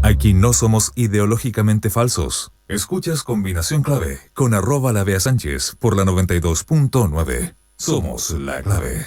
Aquí no somos ideológicamente falsos. Escuchas Combinación Clave con @labeasánchez por la 92.9. Somos la clave.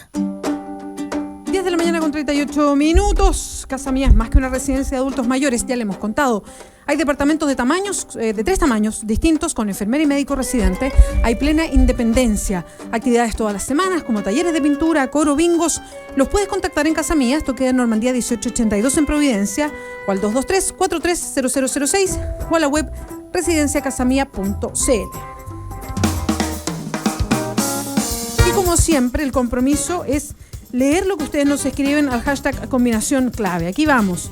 10 de la mañana con 38 minutos. Casa Mía es más que una residencia de adultos mayores, ya le hemos contado. Hay departamentos de tamaños, de 3 tamaños distintos, con enfermera y médico residente. Hay plena independencia. Actividades todas las semanas, como talleres de pintura, coro, bingos. Los puedes contactar en Casa Mía, esto queda en Normandía 1882 en Providencia, o al 223-430006, o a la web residenciacasamia.cl. Y como siempre, el compromiso es leer lo que ustedes nos escriben al hashtag Combinación Clave. Aquí vamos.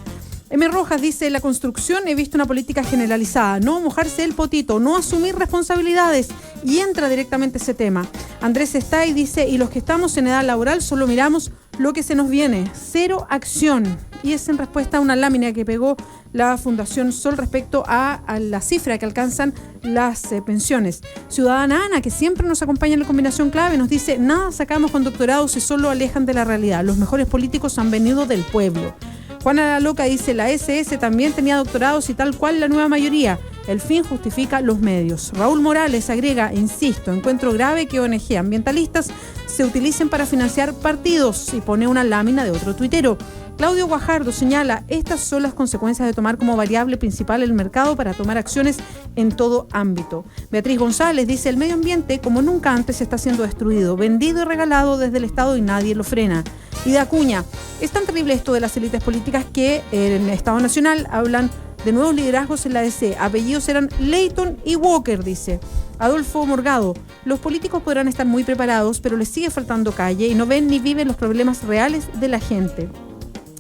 M. Rojas dice: la construcción, he visto una política generalizada, no mojarse el potito, no asumir responsabilidades, y entra directamente ese tema. Andrés Estay dice: y los que estamos en edad laboral solo miramos lo que se nos viene, cero acción. Y es en respuesta a una lámina que pegó la Fundación Sol respecto a la cifra que alcanzan las pensiones. Ciudadana Ana, que siempre nos acompaña en la Combinación Clave, nos dice: nada sacamos con doctorados y solo alejan de la realidad. Los mejores políticos han venido del pueblo. Juana la Loca dice: la SS también tenía doctorados y tal cual la nueva mayoría. El fin justifica los medios. Raúl Morales agrega: insisto, encuentro grave que ONG ambientalistas se utilicen para financiar partidos, y pone una lámina de otro tuitero. Claudio Guajardo señala: estas son las consecuencias de tomar como variable principal el mercado para tomar acciones en todo ámbito. Beatriz González dice: el medio ambiente como nunca antes está siendo destruido, vendido y regalado desde el Estado y nadie lo frena. Y de Acuña: es tan terrible esto de las élites políticas que en el Estado Nacional hablan de nuevos liderazgos en la DC. Apellidos eran Leighton y Walker, dice. Adolfo Morgado: los políticos podrán estar muy preparados, pero les sigue faltando calle y no ven ni viven los problemas reales de la gente.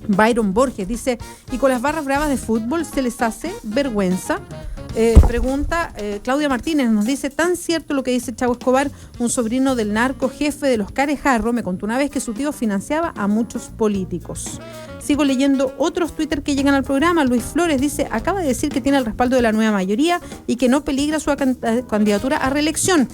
Byron Borges dice: ¿y con las barras bravas de fútbol se les hace vergüenza? Pregunta Claudia Martínez, nos dice: tan cierto lo que dice Chavo Escobar, un sobrino del narco jefe de los Carejarro me contó una vez que su tío financiaba a muchos políticos. Sigo leyendo otros Twitter que llegan al programa. Luis Flores dice: acaba de decir que tiene el respaldo de la nueva mayoría y que no peligra su candidatura a reelección.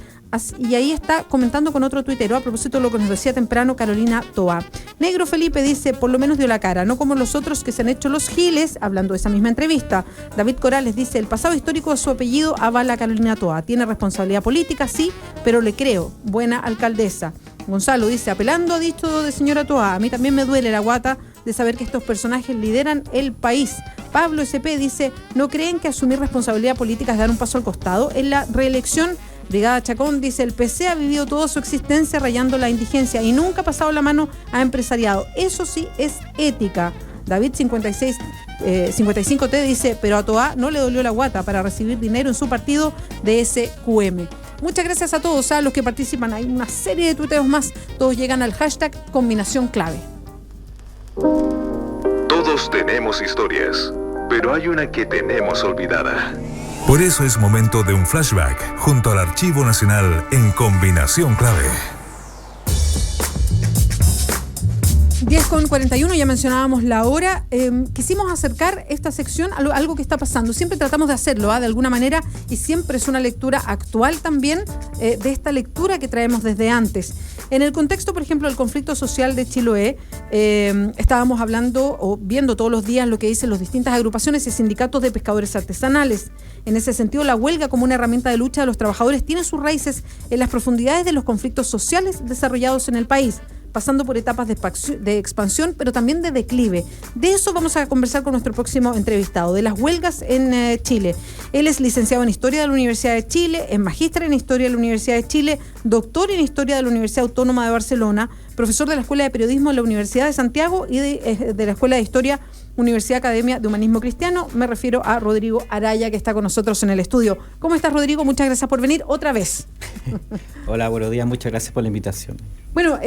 Y ahí está comentando con otro tuitero a propósito de lo que nos decía temprano Carolina Toa. Negro Felipe dice: por lo menos dio la cara, no como los otros que se han hecho los giles, hablando de esa misma entrevista. David Corales dice: el pasado histórico de su apellido avala a Carolina Toa, tiene responsabilidad política, sí, pero le creo, buena alcaldesa. Gonzalo dice: apelando a dicho de señora Toa, a mí también me duele la guata de saber que estos personajes lideran el país. Pablo SP dice: ¿no creen que asumir responsabilidad política es dar un paso al costado en la reelección? Brigada Chacón dice: el PC ha vivido toda su existencia rayando la indigencia y nunca ha pasado la mano a empresariado. Eso sí es ética. David 55T dice: pero a Toa no le dolió la guata para recibir dinero en su partido de SQM. Muchas gracias a todos, a los que participan. Hay una serie de tuiteos más. Todos llegan al hashtag Combinación Clave. Todos tenemos historias, pero hay una que tenemos olvidada. Por eso es momento de un flashback junto al Archivo Nacional en Combinación Clave. 10:41, ya mencionábamos la hora. Quisimos acercar esta sección a algo que está pasando. Siempre tratamos de hacerlo, de alguna manera, y siempre es una lectura actual también de esta lectura que traemos desde antes. En el contexto, por ejemplo, del conflicto social de Chiloé, estábamos hablando o viendo todos los días lo que dicen las distintas agrupaciones y sindicatos de pescadores artesanales. En ese sentido, la huelga como una herramienta de lucha de los trabajadores tiene sus raíces en las profundidades de los conflictos sociales desarrollados en el país, pasando por etapas de expansión, pero también de declive. De eso vamos a conversar con nuestro próximo entrevistado, de las huelgas en Chile. Él es licenciado en Historia de la Universidad de Chile, es magíster en Historia de la Universidad de Chile, doctor en Historia de la Universidad Autónoma de Barcelona, profesor de la Escuela de Periodismo de la Universidad de Santiago y de la Escuela de Historia Universidad Academia de Humanismo Cristiano. Me refiero a Rodrigo Araya, que está con nosotros en el estudio. ¿Cómo estás, Rodrigo? Muchas gracias por venir otra vez. Hola, buenos días. Muchas gracias por la invitación. Bueno,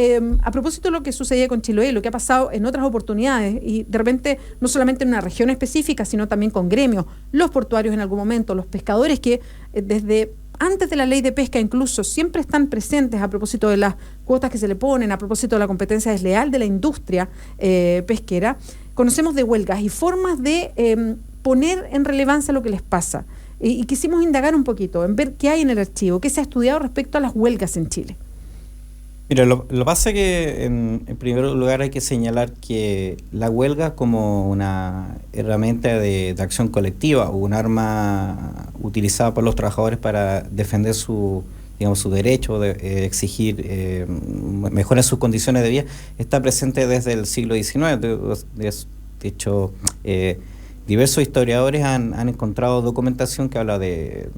a propósito de lo que sucedía con Chiloé, lo que ha pasado en otras oportunidades, y de repente no solamente en una región específica, sino también con gremios, los portuarios en algún momento, los pescadores que desde antes de la ley de pesca incluso siempre están presentes a propósito de las cuotas que se le ponen, a propósito de la competencia desleal de la industria pesquera. Conocemos de huelgas y formas de poner en relevancia lo que les pasa. Y quisimos indagar un poquito en ver qué hay en el archivo, qué se ha estudiado respecto a las huelgas en Chile. Mira, lo pasa es que en primer lugar hay que señalar que la huelga como una herramienta de acción colectiva o un arma utilizada por los trabajadores para defender su derecho de exigir mejoras en sus condiciones de vida, está presente desde el siglo XIX. De hecho, diversos historiadores han encontrado documentación que habla de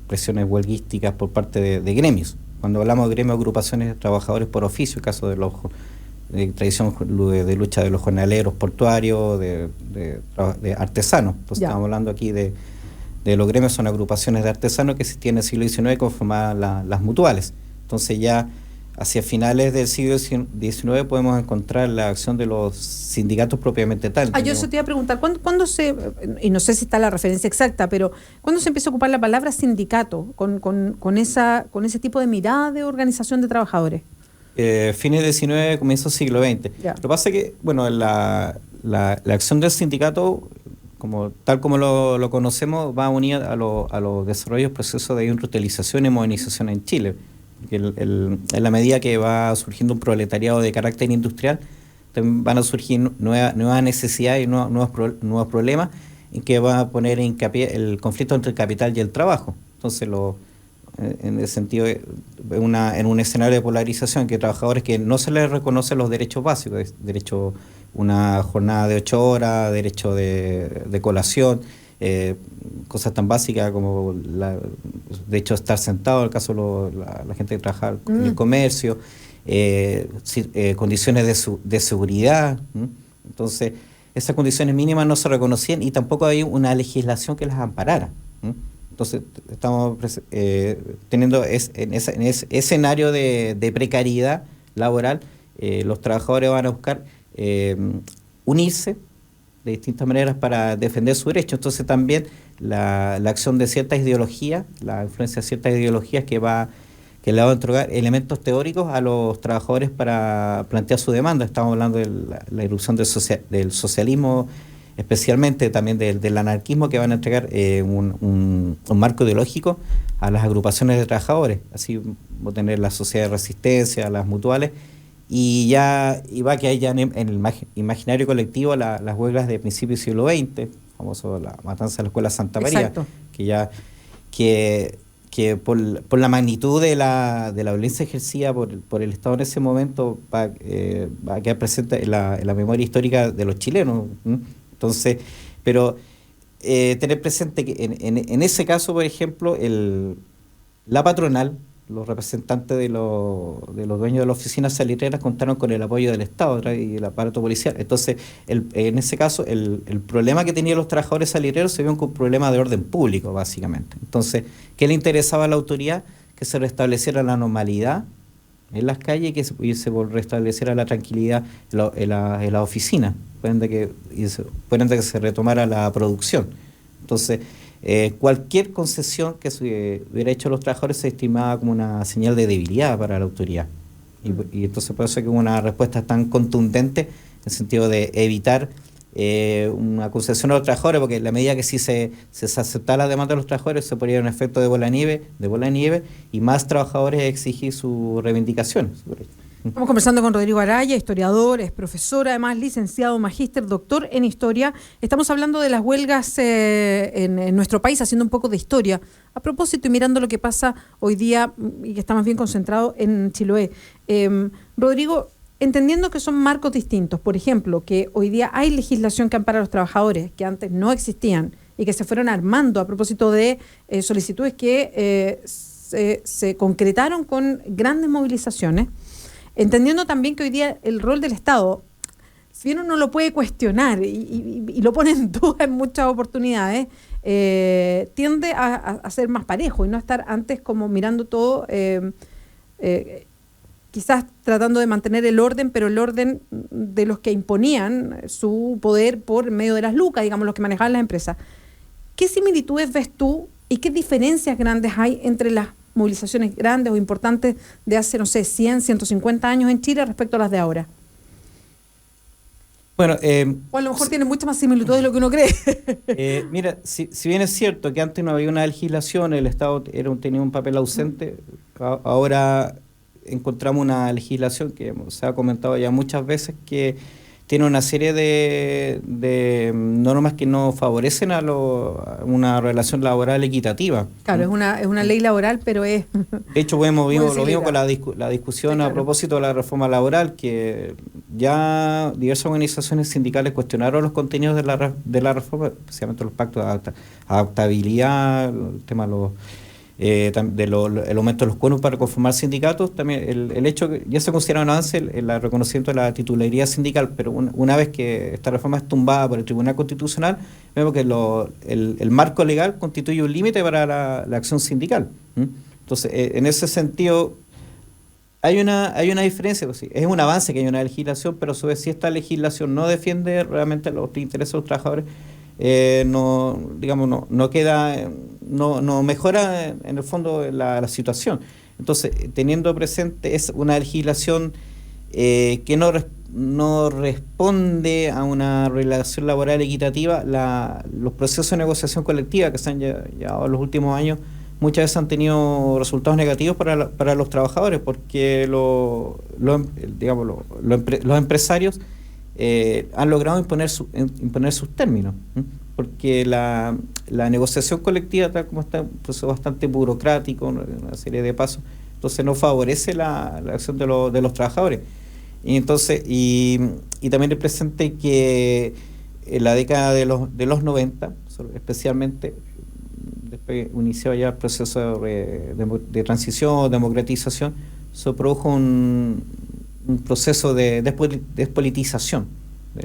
presiones huelguísticas por parte de gremios. Cuando hablamos de gremios, agrupaciones de trabajadores por oficio, el caso de tradición de lucha de los jornaleros portuarios, de artesanos. Entonces estamos hablando aquí de los gremios, son agrupaciones de artesanos que existían en el siglo XIX, conformaban las mutuales. Entonces ya hacia finales del siglo XIX podemos encontrar la acción de los sindicatos propiamente tal. Yo eso te iba a preguntar, ¿cuándo y no sé si está la referencia exacta, pero ¿cuándo se empieza a ocupar la palabra sindicato con ese tipo de mirada de organización de trabajadores? Fines del XIX, comienzo del siglo XX. Lo que pasa es que, bueno, la acción del sindicato, tal como lo conocemos, va unida a los desarrollos, procesos de industrialización y modernización en Chile. En la medida que va surgiendo un proletariado de carácter industrial, van a surgir nuevas necesidades y nuevos problemas en que va a poner en hincapié el conflicto entre el capital y el trabajo. Entonces, en ese sentido, en un escenario de polarización, en que trabajadores que no se les reconocen los derechos básicos, derecho a una jornada de 8 horas, derecho de colación, cosas tan básicas como de hecho estar sentado, en el caso de la gente que trabaja en el comercio, condiciones de seguridad. Entonces, esas condiciones mínimas no se reconocían y tampoco había una legislación que las amparara. Entonces, estamos teniendo en ese escenario de precariedad laboral, los trabajadores van a buscar unirse de distintas maneras para defender su derecho. Entonces también la acción de ciertas ideologías, la influencia de ciertas ideologías que le va a entregar elementos teóricos a los trabajadores para plantear su demanda. Estamos hablando de la irrupción del socialismo, especialmente también del anarquismo, que van a entregar un marco ideológico a las agrupaciones de trabajadores. Así va a tener la sociedad de resistencia, las mutuales, y va que hay ya en el imaginario colectivo las huelgas de principios del siglo XX, famoso la matanza de la Escuela Santa María. Exacto. que por la magnitud de la violencia ejercida por el Estado en ese momento va a quedar presente en la memoria histórica de los chilenos. Entonces, pero tener presente que en ese caso, por ejemplo, la patronal, los representantes de los dueños de las oficinas salitreras contaron con el apoyo del Estado y el aparato policial. Entonces, en ese caso, el problema que tenían los trabajadores salitreros se vio como un problema de orden público, básicamente. Entonces, ¿qué le interesaba a la autoridad? Que se restableciera la normalidad en las calles y se restableciera la tranquilidad en la oficina, por ende que se retomara la producción. Entonces, cualquier concesión que se hubiera hecho a los trabajadores se estimaba como una señal de debilidad para la autoridad. Y entonces por eso que hubo una respuesta tan contundente en el sentido de evitar una concesión a los trabajadores, porque en la medida que si se aceptara la demanda de los trabajadores se ponía un efecto de bola de nieve y más trabajadores exigir sus reivindicaciones. Estamos conversando con Rodrigo Araya, historiador, es profesor, además licenciado, magíster, doctor en historia. Estamos hablando de las huelgas en nuestro país, haciendo un poco de historia. A propósito, y mirando lo que pasa hoy día, y que está más bien concentrado en Chiloé. Rodrigo, entendiendo que son marcos distintos, por ejemplo, que hoy día hay legislación que ampara a los trabajadores, que antes no existían, y que se fueron armando a propósito de solicitudes que se concretaron con grandes movilizaciones. Entendiendo también que hoy día el rol del Estado, si bien uno lo puede cuestionar y lo pone en duda en muchas oportunidades, tiende a ser más parejo y no estar antes como mirando todo, quizás tratando de mantener el orden, pero el orden de los que imponían su poder por medio de las lucas, digamos, los que manejaban las empresas. ¿Qué similitudes ves tú y qué diferencias grandes hay entre las movilizaciones grandes o importantes de hace, no sé, 100, 150 años en Chile respecto a las de ahora? Bueno, o a lo mejor tiene mucha más similitud de lo que uno cree. Mira, si bien es cierto que antes no había una legislación, el Estado tenía un papel ausente, ahora encontramos una legislación que se ha comentado ya muchas veces que tiene una serie de normas que no favorecen a una relación laboral equitativa. Claro, es una ley laboral, pero es... De hecho, lo vimos con la discusión, sí, claro, a propósito de la reforma laboral, que ya diversas organizaciones sindicales cuestionaron los contenidos de la reforma, especialmente los pactos de adaptabilidad, el tema de el aumento de los cuerpos para conformar sindicatos. También el hecho que ya se considera un avance el reconocimiento de la titularidad sindical, pero una vez que esta reforma es tumbada por el Tribunal Constitucional, vemos que el marco legal constituye un límite para la acción sindical. Entonces, en ese sentido, hay una diferencia. Pues sí, es un avance que hay una legislación, pero a su vez, si esta legislación no defiende realmente los intereses de los trabajadores, no mejora en el fondo la situación. Entonces, teniendo presente, es una legislación que no responde a una relación laboral equitativa. Los procesos de negociación colectiva que se han llevado en los últimos años muchas veces han tenido resultados negativos para los trabajadores, porque los empresarios han logrado imponer sus términos, porque la negociación colectiva, tal como está, un proceso bastante burocrático, una serie de pasos, entonces no favorece la acción de los trabajadores. Y entonces y también es presente que en la década de los 90, especialmente, después inició ya el proceso de transición, democratización, se produjo un proceso de despolitización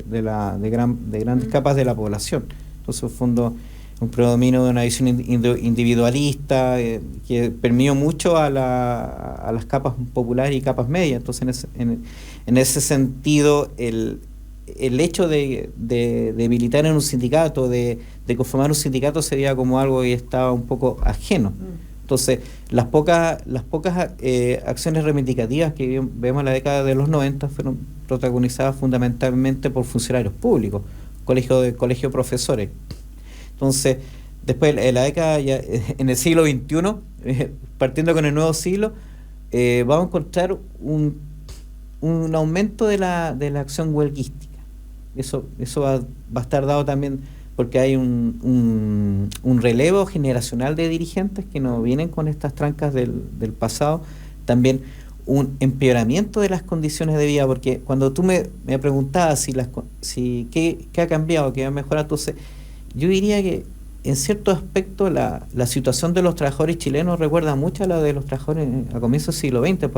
de grandes capas de la población. Entonces, en fondo, un predominio de una visión individualista que permeó mucho a las capas populares y capas medias. Entonces, en ese sentido, el hecho de militar en un sindicato, de conformar un sindicato, sería como algo que estaba un poco ajeno. Entonces, las pocas acciones reivindicativas que vemos en la década de los 90 fueron protagonizadas fundamentalmente por funcionarios públicos, colegio de profesores. Entonces, después en la década, ya, en el siglo XXI, partiendo con el nuevo siglo, vamos a encontrar un aumento de la acción huelguística. Eso va a estar dado también porque hay un relevo generacional de dirigentes que no vienen con estas trancas del pasado. También un empeoramiento de las condiciones de vida, porque cuando tú me preguntabas qué ha cambiado, qué ha mejorado, entonces yo diría que en cierto aspecto la situación de los trabajadores chilenos recuerda mucho a la de los trabajadores a comienzos del siglo XX,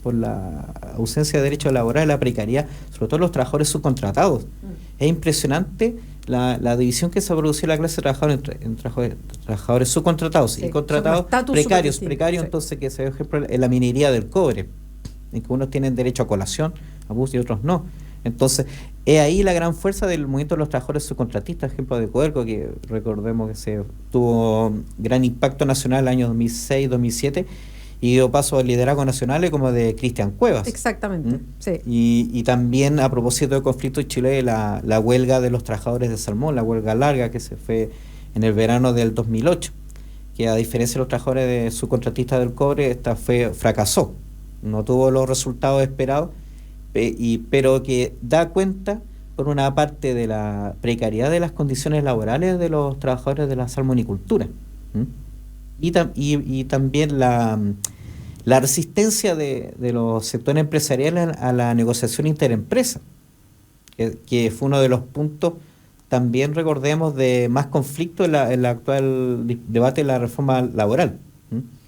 por la ausencia de derechos laborales, la precariedad, sobre todo los trabajadores subcontratados. Es impresionante la división que se produció en la clase de trabajadores entre trabajadores subcontratados, sí, y contratados precarios, sí. Entonces, que se ve, por ejemplo, en la minería del cobre, en que unos tienen derecho a colación, a bus, y otros no. Entonces, es ahí la gran fuerza del movimiento de los trabajadores subcontratistas, ejemplo de Codelco, que recordemos que se tuvo gran impacto nacional en el año 2006-2007, y dio paso al liderazgo nacional como de Cristian Cuevas. Exactamente, sí. Y también, a propósito del conflicto en Chile, la huelga de los trabajadores de salmón, la huelga larga que se fue en el verano del 2008, que a diferencia de los trabajadores subcontratistas del cobre, fracasó, no tuvo los resultados esperados, pero que da cuenta, por una parte, de la precariedad de las condiciones laborales de los trabajadores de la salmonicultura. Y también la resistencia de los sectores empresariales a la negociación interempresa, que fue uno de los puntos, también recordemos, de más conflicto en el actual debate de la reforma laboral.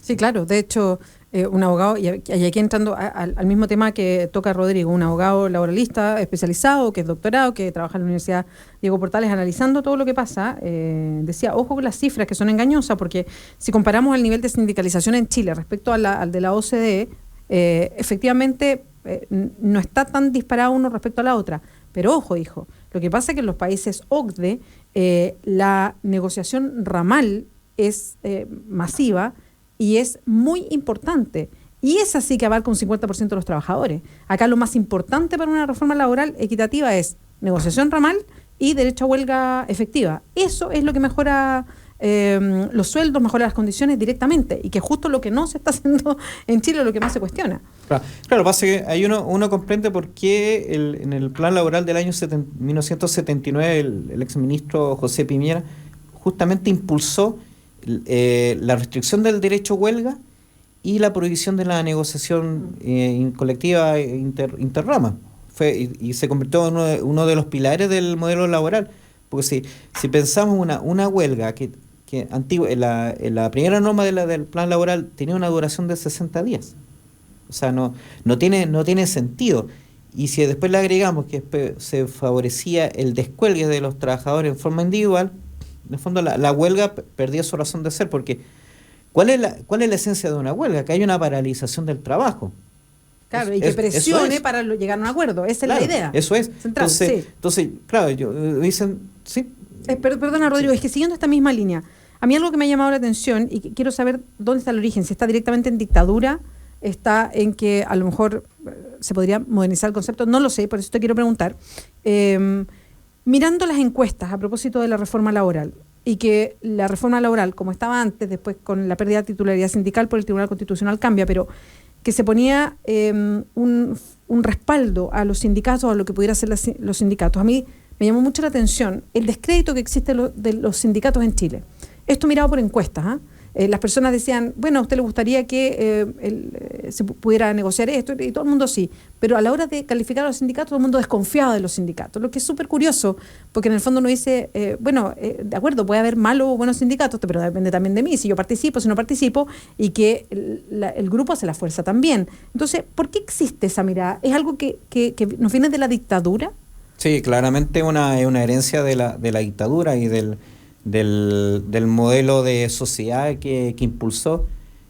Sí, claro. De hecho, un abogado, y aquí entrando al mismo tema que toca Rodrigo, un abogado laboralista especializado, que es doctorado, que trabaja en la Universidad Diego Portales, analizando todo lo que pasa, decía, ojo con las cifras que son engañosas, porque si comparamos el nivel de sindicalización en Chile respecto al de la OCDE, efectivamente no está tan disparado uno respecto a la otra. Pero ojo, dijo, lo que pasa es que en los países OCDE la negociación ramal es masiva y es muy importante. Y es así que abarca un 50% de los trabajadores. Acá lo más importante para una reforma laboral equitativa es negociación ramal y derecho a huelga efectiva. Eso es lo que mejora los sueldos, mejorar las condiciones directamente, y que justo lo que no se está haciendo en Chile es lo que más se cuestiona. Claro, pasa que hay uno comprende por qué en el plan laboral del año 1979 el exministro José Piñera justamente impulsó la restricción del derecho a huelga y la prohibición de la negociación colectiva interrama. Y se convirtió en uno de los pilares del modelo laboral. Porque si pensamos una huelga que en la primera norma del plan laboral tenía una duración de 60 días. O sea, no tiene sentido. Y si después le agregamos que se favorecía el descuelgue de los trabajadores en forma individual, en el fondo la huelga perdía su razón de ser, porque ¿cuál es la esencia de una huelga? Que hay una paralización del trabajo. Claro, y que presione para llegar a un acuerdo. Esa es la idea. Eso es. Central, entonces, claro, dicen, sí. Perdona, Rodrigo, es que siguiendo esta misma línea, a mí algo que me ha llamado la atención y que quiero saber dónde está el origen, si está directamente en dictadura, está en que a lo mejor se podría modernizar el concepto, no lo sé, por eso te quiero preguntar. Mirando las encuestas a propósito de la reforma laboral, y que la reforma laboral, como estaba antes, después con la pérdida de titularidad sindical por el Tribunal Constitucional cambia, pero que se ponía un respaldo a los sindicatos, a lo que pudiera hacer los sindicatos. A mí me llamó mucho la atención el descrédito que existe de los sindicatos en Chile. Esto mirado por encuestas, las personas decían, bueno, a usted le gustaría que se pudiera negociar esto, y todo el mundo sí, pero a la hora de calificar a los sindicatos, todo el mundo desconfiaba de los sindicatos, lo que es súper curioso, porque en el fondo uno dice, de acuerdo, puede haber malos o buenos sindicatos, pero depende también de mí, si yo participo, si no participo, y que el grupo hace la fuerza también. Entonces, ¿por qué existe esa mirada? ¿Es algo que nos viene de la dictadura? Sí, claramente es una herencia de la dictadura y del modelo de sociedad que impulsó,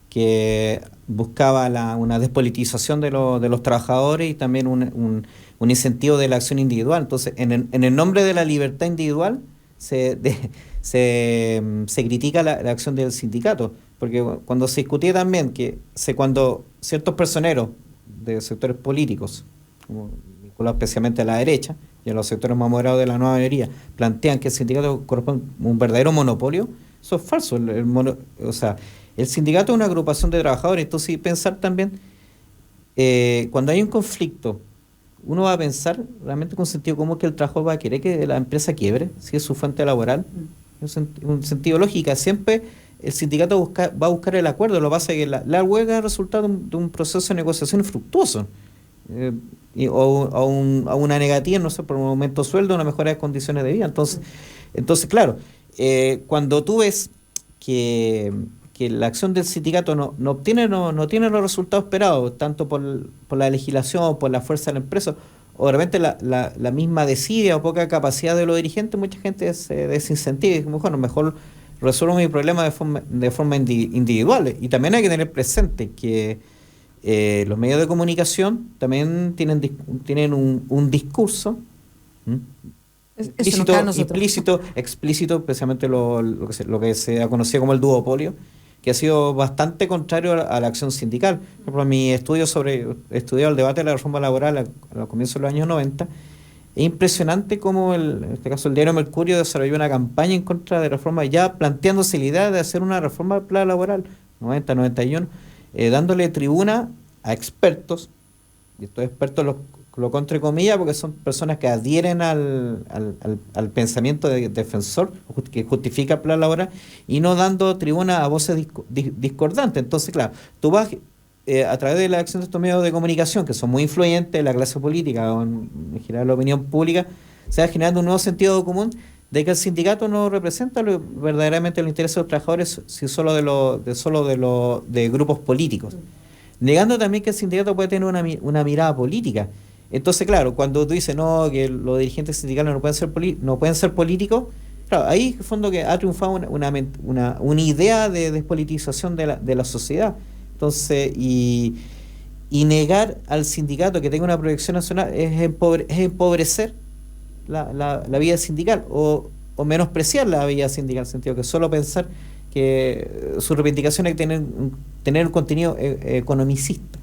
que buscaba una despolitización de los trabajadores y también un incentivo de la acción individual. Entonces, en el nombre de la libertad individual se critica la acción del sindicato, porque cuando se discutía también cuando ciertos personeros de sectores políticos, como vinculados especialmente a la derecha y a los sectores más moderados de la nueva mayoría, plantean que el sindicato corresponde a un verdadero monopolio, eso es falso. El sindicato es una agrupación de trabajadores. Entonces, pensar también, cuando hay un conflicto, uno va a pensar realmente con sentido común que el trabajador va a querer que la empresa quiebre, si es su fuente laboral. Es un sentido lógico. Siempre el sindicato va a buscar el acuerdo. Lo que pasa es que la huelga es el resultado de un proceso de negociación infructuoso. O una negativa, no sé, por un aumento de sueldo, una mejora de condiciones de vida. Entonces claro, cuando tú ves que la acción del sindicato no tiene los resultados esperados, tanto por la legislación o por la fuerza de la empresa, o de repente la misma desidia o poca capacidad de los dirigentes, mucha gente se desincentiva y dice, bueno, mejor resuelvo mi problema de forma individual. Y también hay que tener presente que los medios de comunicación también tienen un discurso explícito, especialmente lo que se ha conocido como el duopolio, que ha sido bastante contrario a la acción sindical. Por ejemplo, mi estudio he estudiado el debate de la reforma laboral a comienzos de los años 90. Es impresionante cómo en este caso el diario Mercurio desarrolló una campaña en contra de la reforma, ya planteándose la idea de hacer una reforma del plan laboral 90-91, dándole tribuna a expertos, y estos expertos lo coloco entre comillas porque son personas que adhieren al pensamiento de defensor que justifica el plan laboral, y no dando tribuna a voces discordantes. Entonces, claro, tú vas a través de la acción de estos medios de comunicación, que son muy influyentes en la clase política o en general la opinión pública, se va generando un nuevo sentido común de que el sindicato no representa verdaderamente los intereses de los trabajadores, sino solo de grupos políticos, negando también que el sindicato puede tener una mirada política. Entonces, claro, cuando tú dices que los dirigentes sindicales no pueden ser políticos, claro, ahí en el fondo que ha triunfado una idea de despolitización de la sociedad. Entonces, y negar al sindicato que tenga una proyección nacional es empobrecer la vida sindical o menospreciar la vida sindical, en el sentido que solo pensar que su reivindicación es tener un contenido economicista,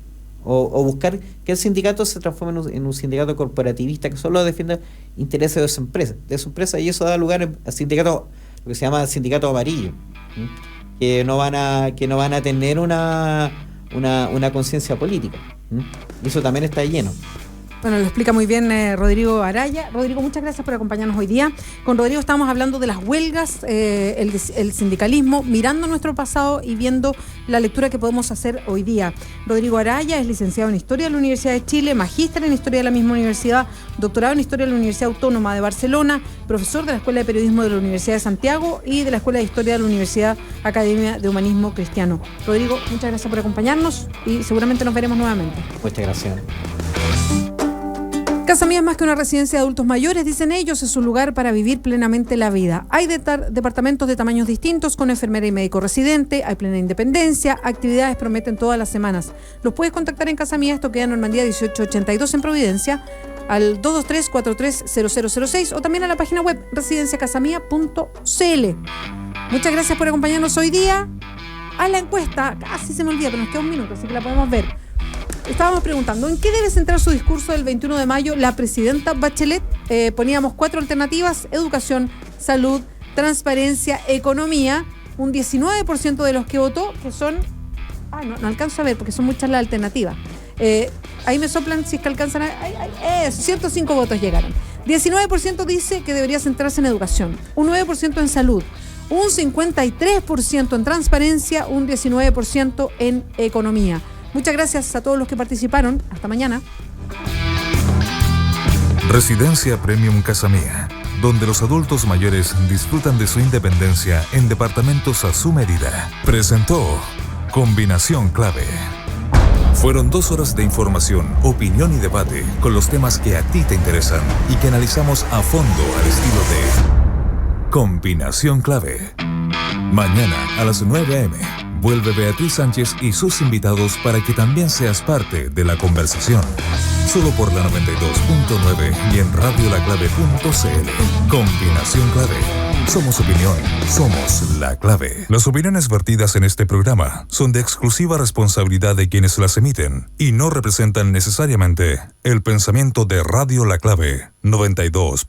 o buscar que el sindicato se transforme en un sindicato corporativista que solo defienda intereses de su empresa, y eso da lugar a sindicatos lo que se llama sindicatos amarillos, que no van a tener una conciencia política. Y eso también está lleno. Bueno, lo explica muy bien Rodrigo Araya. Rodrigo, muchas gracias por acompañarnos hoy día. Con Rodrigo estamos hablando de las huelgas, el sindicalismo, mirando nuestro pasado y viendo la lectura que podemos hacer hoy día. Rodrigo Araya es licenciado en Historia de la Universidad de Chile, magíster en Historia de la misma universidad, doctorado en Historia de la Universidad Autónoma de Barcelona, profesor de la Escuela de Periodismo de la Universidad de Santiago y de la Escuela de Historia de la Universidad Academia de Humanismo Cristiano. Rodrigo, muchas gracias por acompañarnos y seguramente nos veremos nuevamente. Muchas gracias. Casa Mía es más que una residencia de adultos mayores, dicen ellos, es un lugar para vivir plenamente la vida. Hay departamentos de tamaños distintos con enfermera y médico residente, hay plena independencia, actividades prometen todas las semanas. Los puedes contactar en Casa Mía, esto queda en Normandía 1882 en Providencia, al 223-430006 o también a la página web residenciacasamia.cl. Muchas gracias por acompañarnos hoy día. A la encuesta, casi se me olvida, pero nos queda un minuto, así que la podemos ver. Estábamos preguntando, ¿en qué debe centrar su discurso del 21 de mayo la presidenta Bachelet? Poníamos 4 alternativas: educación, salud, transparencia, economía. Un 19% de los que votó, que son... no alcanzo a ver porque son muchas las alternativas. Ahí me soplan si es que alcanzan a... 105 votos llegaron. 19% dice que debería centrarse en educación, un 9% en salud, un 53% en transparencia, un 19% en economía. Muchas gracias a todos los que participaron. Hasta mañana. Residencia Premium Casa Mía, donde los adultos mayores disfrutan de su independencia en departamentos a su medida. Presentó Combinación Clave. Fueron 2 horas de información, opinión y debate con los temas que a ti te interesan y que analizamos a fondo al estilo de Combinación Clave. Mañana a las 9 a.m. vuelve Beatriz Sánchez y sus invitados para que también seas parte de la conversación. Solo por la 92.9 y en radiolaclave.cl. Combinación Clave. Somos opinión, somos la clave. Las opiniones vertidas en este programa son de exclusiva responsabilidad de quienes las emiten y no representan necesariamente el pensamiento de Radio La Clave 92.